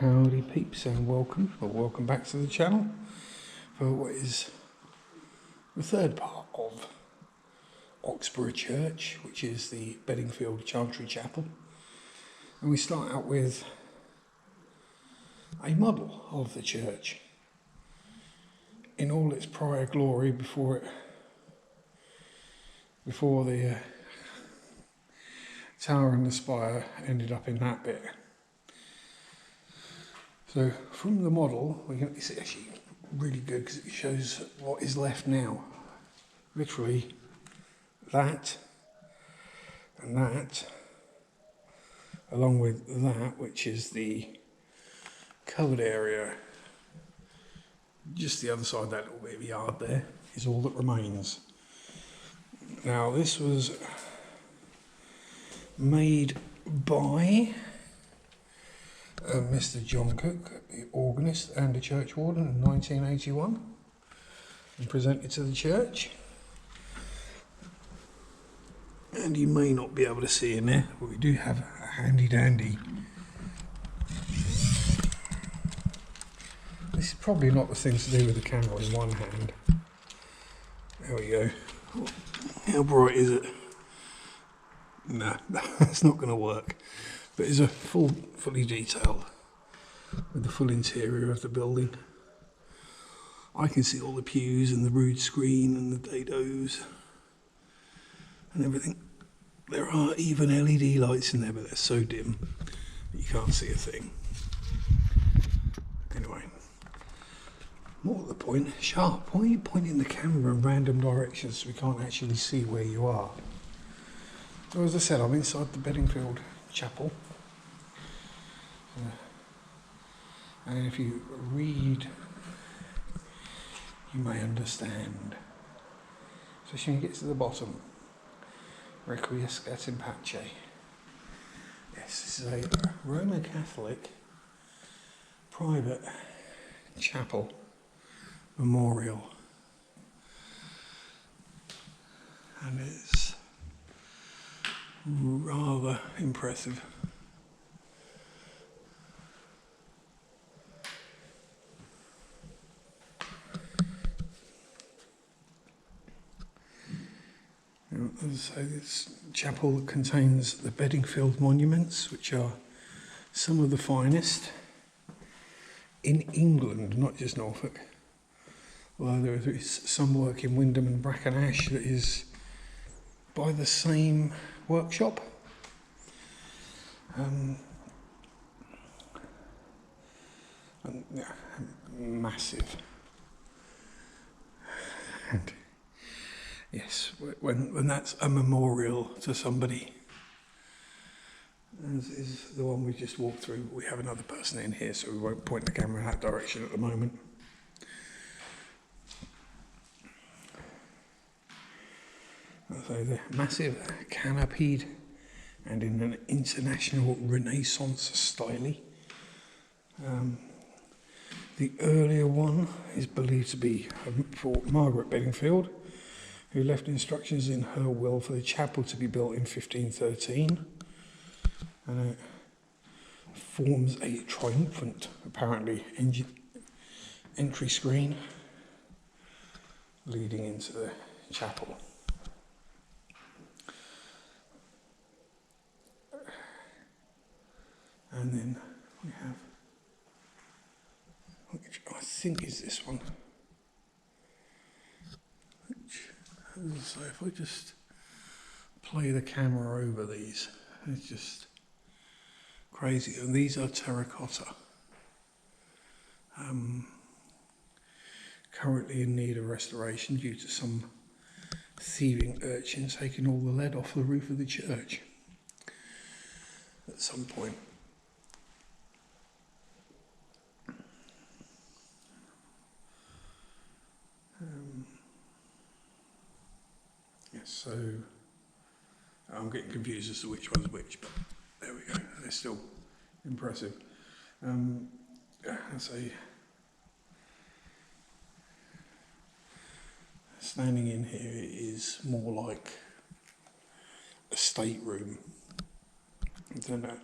Howdy peeps and welcome back to the channel for what is the third part of Oxborough Church, which is the Bedingfield Gentry Chapel. And we start out with a model of the church in all its prior glory before the tower and the spire ended up in that bit. So from the model, it's actually really good because it shows what is left now. Literally that and that, along with that, which is the covered area. Just the other side, that little bit of yard there, is all that remains. Now this was made by Mr. John Cook, the organist and a church warden in 1981, and presented to the church. And you may not be able to see in there, but we do have a handy dandy. This is probably not the thing to do with the camera in one hand. There we go. How bright is it? No, that's not going to work. But it's a fully detailed with the full interior of the building. I can see all the pews and the rood screen and the dados and everything. There are even LED lights in there, but they're so dim that you can't see a thing. Anyway, more to the point, Sharp, why are you pointing the camera in random directions so we can't actually see where you are? So as I said, I'm inside the Bedingfield Chapel. And if you read, you may understand. So when you get to the bottom, Requiescat in Pace. Yes, this is a Roman Catholic private chapel memorial. And it's rather impressive. So this chapel contains the Bedingfield monuments, which are some of the finest in England, not just Norfolk. Although there is some work in Wymondham and Brackenash that is by the same workshop. Massive. And yes, when that's a memorial to somebody, as is the one we just walked through. We have another person in here, so we won't point the camera in that direction at the moment. So the massive canopied and in an international Renaissance style. The earlier one is believed to be for Margaret Bedingfield, who left instructions in her will for the chapel to be built in 1513, and it forms a triumphant, apparently, entry screen leading into the chapel. And then we have, which I think is this one. So if I just play the camera over these, it's just crazy. And these are terracotta, currently in need of restoration due to some thieving urchins taking all the lead off the roof of the church at some point. So I'm getting confused as to which one's which, but there we go. They're still impressive. I'd say standing in here is more like a stateroom than a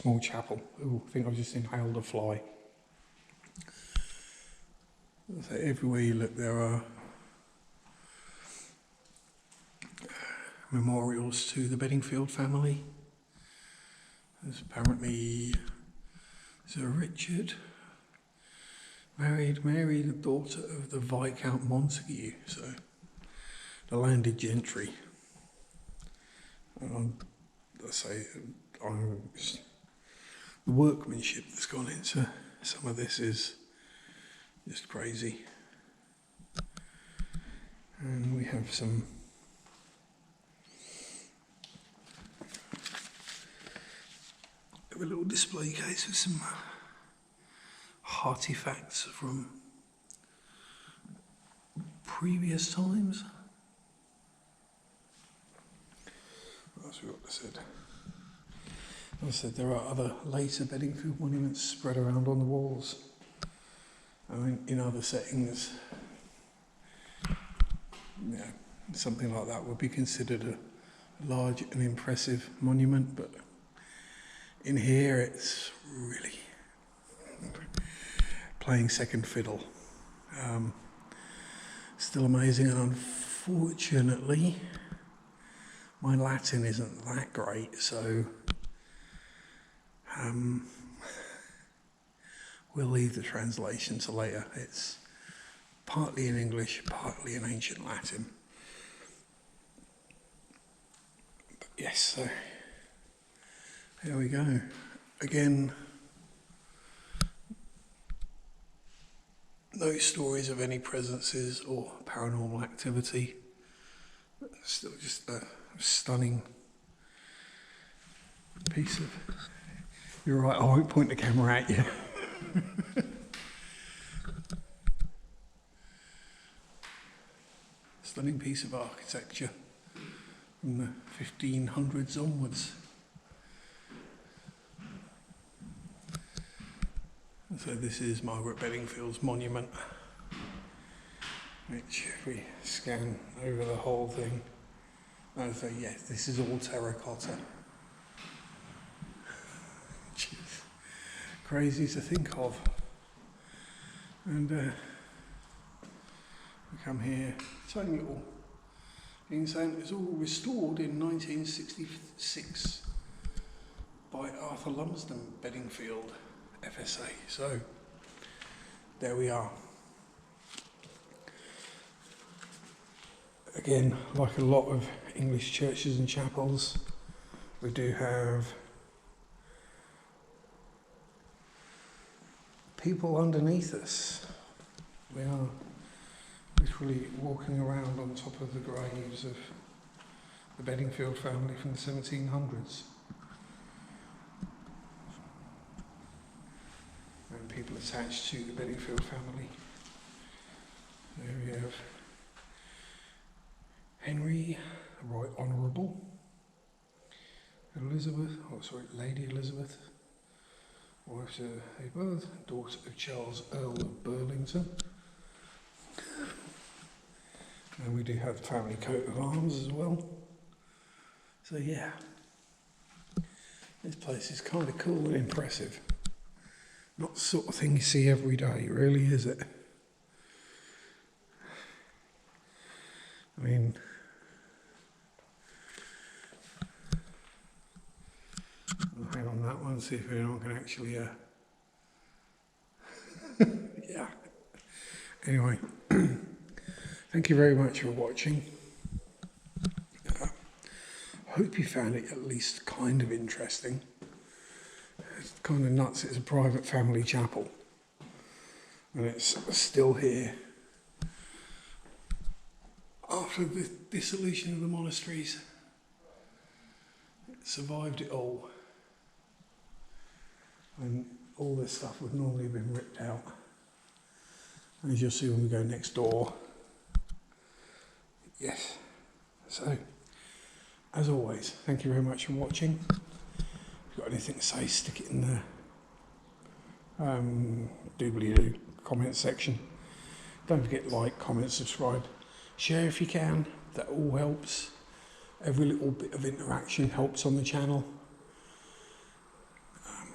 small chapel. Oh, I think I just inhaled a fly. So everywhere you look, there are memorials to the Bedingfield family. There's apparently Sir Richard married Mary, the daughter of the Viscount Montague, so the landed gentry. I say, the workmanship that's gone into some of this is just crazy. And we have a little display case with some artifacts from previous times. What else we got to said? As I said, there are other later Bedingfield monuments spread around on the walls. I mean, in other settings, yeah, something like that would be considered a large and impressive monument, but in here it's really playing second fiddle. Still amazing, and unfortunately my Latin isn't that great, so we'll leave the translation to later. It's partly in English, partly in ancient Latin. But yes, so there we go. Again, no stories of any presences or paranormal activity, but still just a stunning piece of... You're right, I won't point the camera at you. Stunning piece of architecture from the 1500s onwards. So this is Margaret Bedingfield's monument, which if we scan over the whole thing, so yes, this is all terracotta. Crazy to think of. And we come here, tiny little thing saying it was all restored in 1966 by Arthur Lumsden Bedingfield, FSA. So there we are. Again, like a lot of English churches and chapels, we do have people underneath us. We are literally walking around on top of the graves of the Bedingfield family from the 1700s. And people attached to the Bedingfield family. There we have Henry, the Right Honourable, Lady Elizabeth, wife to Elizabeth, daughter of Charles, Earl of Burlington. And we do have the family coat of arms as well. So yeah, this place is kind of cool and impressive. Not the sort of thing you see every day, really, is it? I mean, I'll hang on that one, see if anyone can actually, yeah. Anyway, thank you very much for watching. Hope you found it at least kind of interesting. It's kind of nuts, it's a private family chapel. And it's still here. After the dissolution of the monasteries, it survived it all. And all this stuff would normally have been ripped out. As you'll see when we go next door. Yes. So, as always, thank you very much for watching. If you've got anything to say, stick it in the doobly-doo comment section. Don't forget to like, comment, subscribe. Share if you can, that all helps. Every little bit of interaction helps on the channel.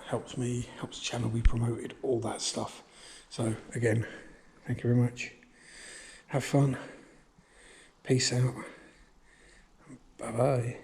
helps me, helps the channel be promoted, all that stuff. So again, thank you very much. Have fun. Peace out. Bye bye.